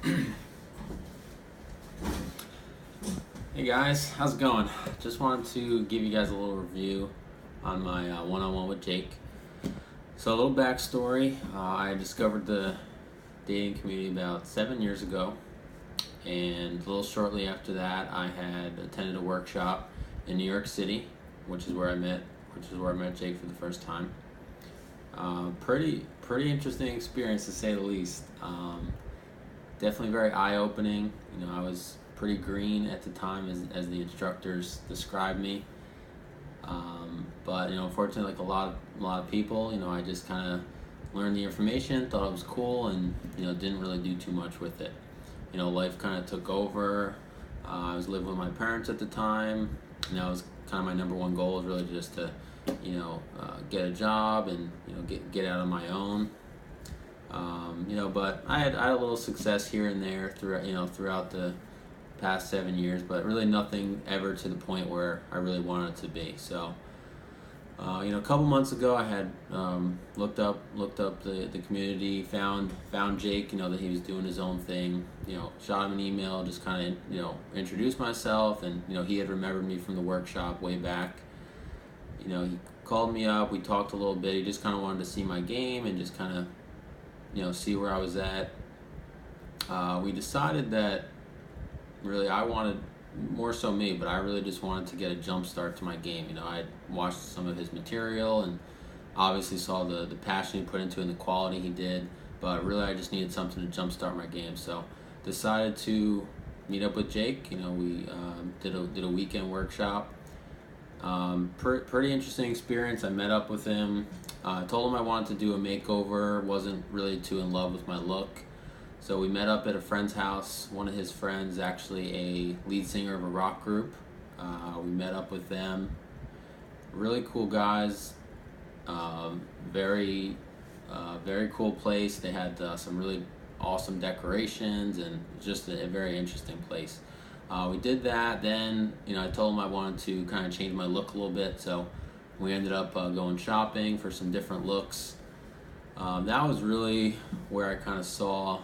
Hey guys, how's it going? Just wanted to give you guys a little review on my one-on-one with Jake. So a little backstory, I discovered the dating community about 7 years ago, and a little shortly after that I had attended a workshop in New York City, which is where I met Jake for the first time. Pretty interesting experience to say the least. Definitely very eye-opening. I was pretty green at the time as the instructors described me. But unfortunately, like a lot of people, I just kind of learned the information, thought it was cool, and didn't really do too much with it. Life kind of took over. I was living with my parents at the time, and that was kind of my number one goal, was really just to get a job and get out on my own. But I had a little success here and there throughout the past 7 years, but really nothing ever to the point where I really wanted it to be. So, a couple months ago, I had looked up the community, found Jake, that he was doing his own thing. Shot him an email, just kind of introduced myself, and he had remembered me from the workshop way back. He called me up, we talked a little bit. He just kind of wanted to see my game and just kind of see where I was at. We decided that really I wanted, more so me, but I really just wanted to get a jump start to my game. I watched some of his material and obviously saw the passion he put into it and the quality he did, but really I just needed something to jump start my game. So decided to meet up with Jake. We did a weekend workshop. Pretty interesting experience. I met up with him. I told him I wanted to do a makeover. Wasn't really too in love with my look. So we met up at a friend's house. One of his friends, actually a lead singer of a rock group. We met up with them. Really cool guys. Very cool place. They had some really awesome decorations and just a very interesting place. We did that. Then I told him I wanted to kind of change my look a little bit. So we ended up going shopping for some different looks. That was really where I kind of saw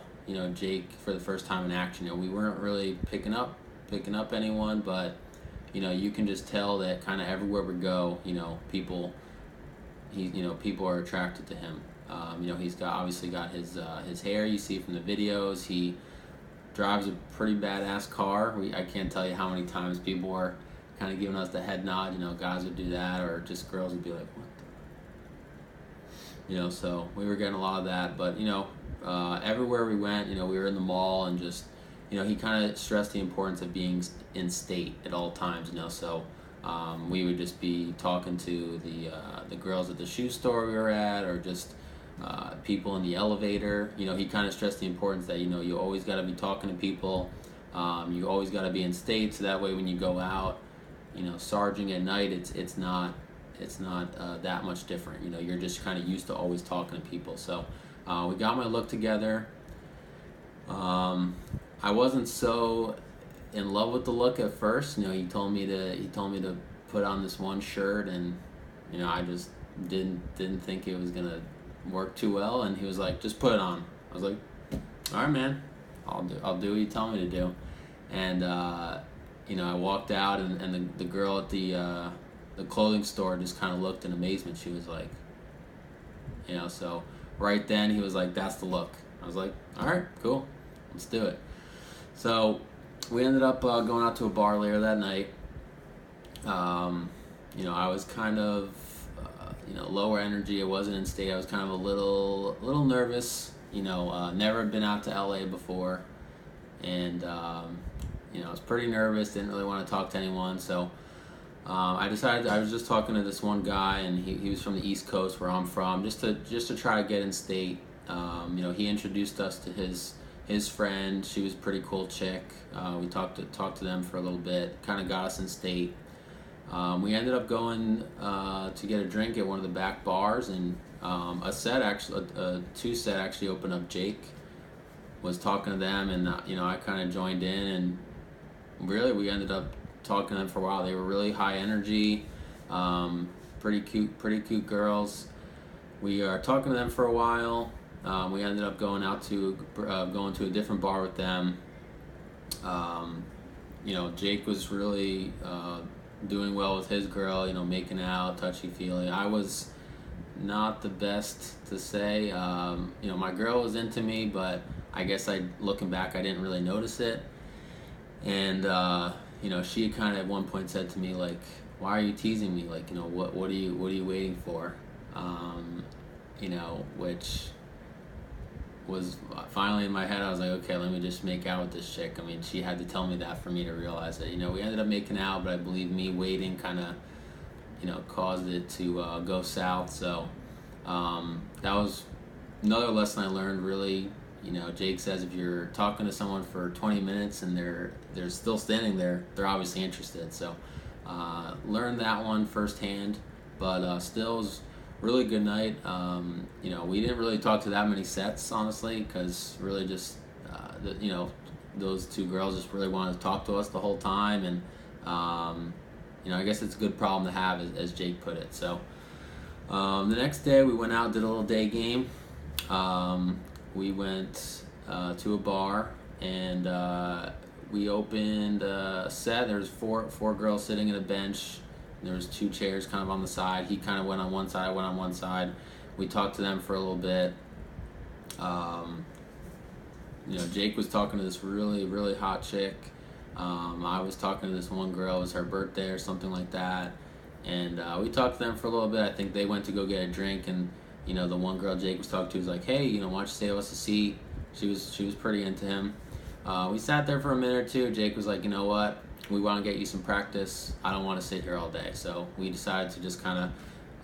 Jake for the first time in action. We weren't really picking up anyone, but you can just tell that kind of everywhere we go, people are attracted to him. He's obviously got his hair. You see from the videos. He drives a pretty badass car. I can't tell you how many times people were kind of giving us the head nod. Guys would do that, or just girls would be like, what the? So we were getting a lot of that. But everywhere we went, we were in the mall, and just he kind of stressed the importance of being in state at all times. So we would just be talking to the girls at the shoe store we were at, or just people in the elevator. He kind of stressed the importance that you always got to be talking to people. You always got to be in state, so that way when you go out, sarging at night, it's not that much different. You're just kind of used to always talking to people. So we got my look together. I wasn't so in love with the look at first. He told me to put on this one shirt, and I just didn't think it was gonna work too well. And he was like, just put it on. I was like, all right, man, I'll do what you tell me to do. And I walked out, and the girl at the clothing store just kind of looked in amazement. She was like, so right then he was like, that's the look. I was like, all right, cool, let's do it. So we ended up going out to a bar later that night. I was kind of lower energy. I wasn't in state. I was kind of a little nervous. Never been out to LA before, and I was pretty nervous. Didn't really want to talk to anyone. So I decided I was just talking to this one guy, and he was from the East Coast, where I'm from, just to try to get in state. He introduced us to his friend. She was a pretty cool chick. We talked to them for a little bit. Kind of got us in state. We ended up going to get a drink at one of the back bars, and a two set actually opened up. Jake was talking to them, and I kind of joined in, and really we ended up talking to them for a while. They were really high energy, pretty cute girls. We are talking to them for a while. We ended up going to a different bar with them. Um, Jake was really doing well with his girl. Making out, touchy feely. I was not the best to say. My girl was into me, but I guess looking back, I didn't really notice it. And she kind of at one point said to me like, "Why are you teasing me? Like, what are you waiting for?" Which was finally in my head. I was like, okay, let me just make out with this chick. I mean, she had to tell me that for me to realize that. We ended up making out, but I believe me waiting kind of caused it to go south. So that was another lesson I learned. Really, Jake says if you're talking to someone for 20 minutes and they're still standing there, they're obviously interested. So learned that one firsthand, but still was really good night. We didn't really talk to that many sets, honestly, because really just those two girls just really wanted to talk to us the whole time, and I guess it's a good problem to have, as Jake put it. So the next day we went out, did a little day game. We went to a bar, and we opened a set. There was four girls sitting at a bench. There was two chairs kind of on the side. He kind of went on one side, I went on one side. We talked to them for a little bit. Jake was talking to this really, really hot chick. I was talking to this one girl. It was her birthday or something like that. And we talked to them for a little bit. I think they went to go get a drink, and the one girl Jake was talking to was like, "Hey, why don't you save us a seat?" She was pretty into him. We sat there for a minute or two. Jake was like, "You know what? We want to get you some practice. I don't want to sit here all day." So we decided to just kind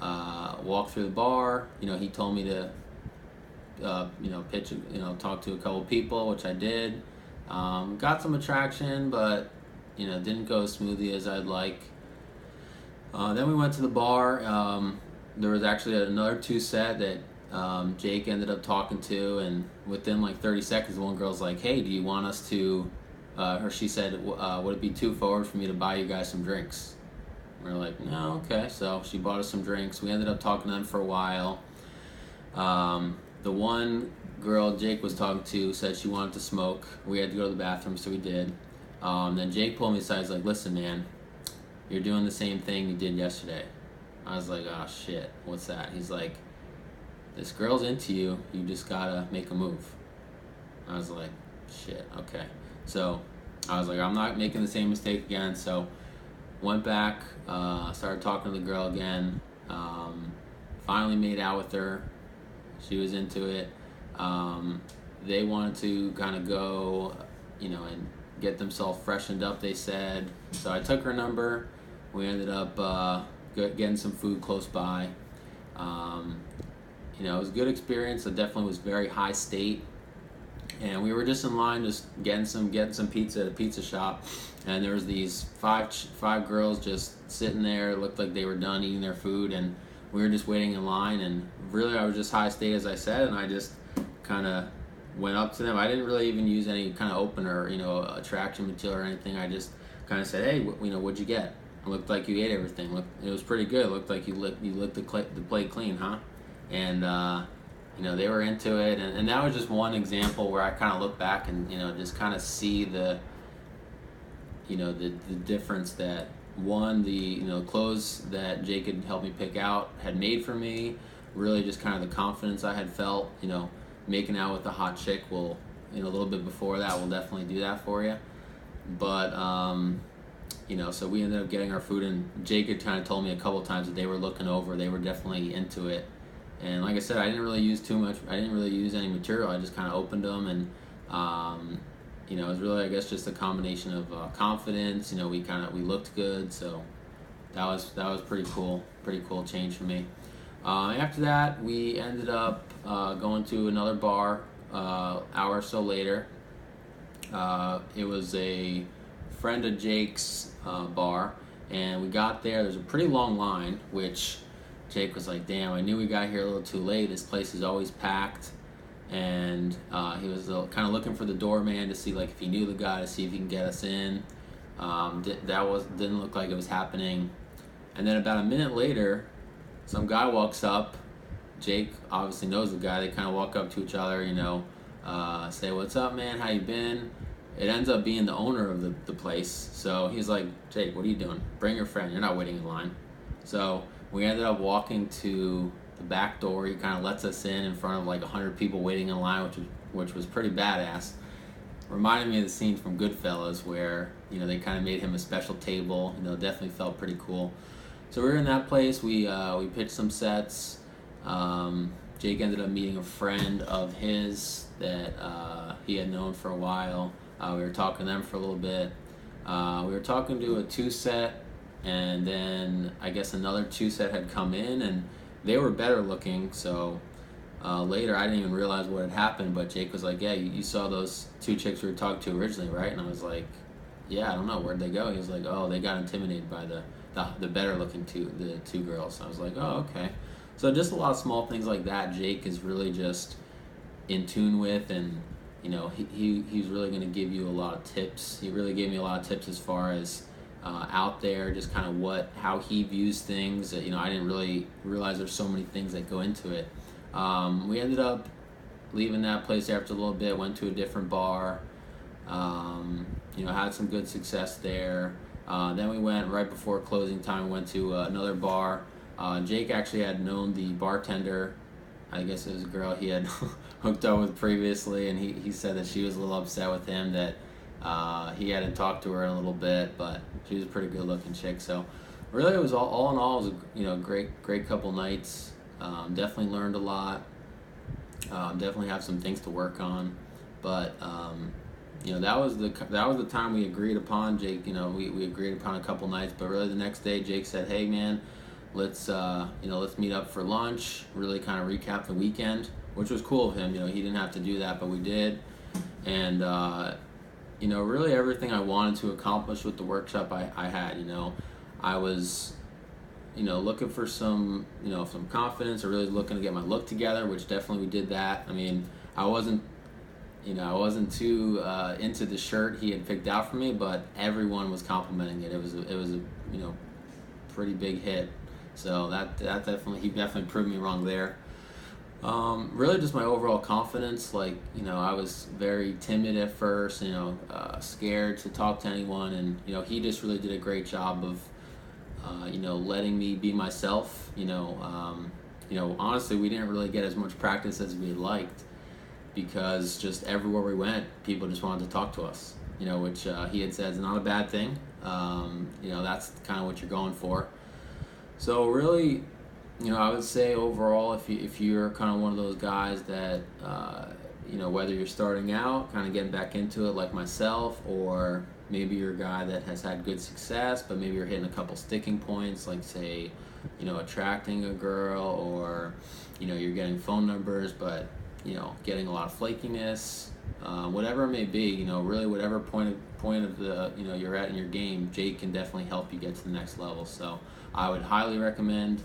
of walk through the bar. He told me to, pitch, talk to a couple people, which I did. Got some attraction, but, didn't go as smoothly as I'd like. Then we went to the bar. There was actually another two set that Jake ended up talking to, and within like 30 seconds, the one girl's like, "Hey, do you want us to," or she said, "Would it be too forward for me to buy you guys some drinks?" We were like, "No, okay." So she bought us some drinks. We ended up talking to them for a while. The one girl Jake was talking to said she wanted to smoke. We had to go to the bathroom, so we did. Then Jake pulled me aside. He's like, "Listen, man, you're doing the same thing you did yesterday." I was like, "Oh, shit, what's that?" He's like, "This girl's into you. You just gotta make a move." I was like, "Shit, okay." So I was like, I'm not making the same mistake again. So went back, started talking to the girl again. Finally made out with her. She was into it. They wanted to kind of go, and get themselves freshened up, they said. So I took her number. We ended up getting some food close by. It was a good experience. It definitely was very high state. And we were just in line, just getting some pizza at a pizza shop, and there was these five girls just sitting there. It looked like they were done eating their food, and we were just waiting in line. And really, I was just high state, as I said, and I just kind of went up to them. I didn't really even use any kind of opener, attraction material or anything. I just kind of said, "Hey, what'd you get? It looked like you ate everything. It was pretty good. It looked like you licked the plate clean, huh?" And they were into it, and that was just one example where I kind of look back and just kind of see the difference that the clothes that Jake had helped me pick out had made for me. Really, just kind of the confidence I had felt. Making out with a hot chick will, a little bit before that will definitely do that for you. But so we ended up getting our food, and Jake had kind of told me a couple times that they were looking over. They were definitely into it. And like I said, I didn't really use too much. I didn't really use any material. I just kind of opened them, and it was really, I guess, just a combination of confidence. We looked good, so that was pretty cool change for me. After that, we ended up going to another bar hour or so later. It was a friend of Jake's bar, and we got there. There's a pretty long line, which Jake was like, "Damn, I knew we got here a little too late. This place is always packed." And he was kind of looking for the doorman to see like if he knew the guy, to see if he can get us in. Didn't look like it was happening. And then about a minute later, some guy walks up, Jake obviously knows the guy. They kind of walk up to each other, say, "What's up, man? How you been?" It ends up being the owner of the place. So he's like, "Jake, what are you doing? Bring your friend. You're not waiting in line." So we ended up walking to the back door. He kind of lets us in front of like 100 people waiting in line, which was pretty badass. Reminded me of the scene from Goodfellas where they kind of made him a special table. Definitely felt pretty cool. So we were in that place. We pitched some sets. Jake ended up meeting a friend of his that he had known for a while. We were talking to them for a little bit. We were talking to a 2-set, and then I guess another 2-set had come in, and they were better looking. So later, I didn't even realize what had happened, but Jake was like, "Yeah, you saw those 2 chicks we were talking to originally, right?" And I was like, "Yeah, I don't know, where'd they go?" He was like, "Oh, they got intimidated by the better looking the 2 girls." I was like, "Oh, okay." So just a lot of small things like that Jake is really just in tune with, and he's really going to give you a lot of tips. He really gave me a lot of tips as far as out there, just kind of how he views things. I didn't really realize there's so many things that go into it. We ended up leaving that place after a little bit, went to a different bar, had some good success there. Then we went right before closing time, we went to another bar. Jake actually had known the bartender. I guess it was a girl he had hooked up with previously, and he said that she was a little upset with him that he hadn't talked to her in a little bit, but she was a pretty good looking chick. So really it was all in all, it was a great couple nights. Definitely learned a lot. Definitely have some things to work on, but that was the time we agreed upon. Jake, we agreed upon a couple nights, but really the next day Jake said, "Hey man, let's meet up for lunch." Really kind of recap the weekend, which was cool of him. He didn't have to do that, but we did, and really everything I wanted to accomplish with the workshop I had. I was looking for some confidence, or really looking to get my look together, which definitely we did that. I mean, I wasn't too into the shirt he had picked out for me, but everyone was complimenting it. It was a pretty big hit. So that he definitely proved me wrong there. Really just my overall confidence. I was very timid at first, scared to talk to anyone, and he just really did a great job of letting me be myself. Honestly, we didn't really get as much practice as we liked, because just everywhere we went, people just wanted to talk to us, which he had said is not a bad thing. That's kind of what you're going for. So really, I would say overall, if you're kind of one of those guys that, whether you're starting out, kind of getting back into it like myself, or maybe you're a guy that has had good success, but maybe you're hitting a couple sticking points, like say, attracting a girl, or, you're getting phone numbers, but, getting a lot of flakiness, whatever it may be, really whatever point of the, you're at in your game, Jake can definitely help you get to the next level. So I would highly recommend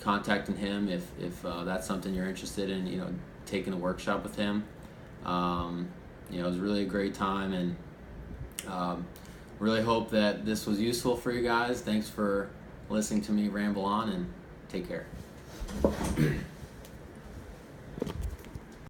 contacting him if that's something you're interested in, taking a workshop with him. It was really a great time, and really hope that this was useful for you guys. Thanks for listening to me ramble on, and take care.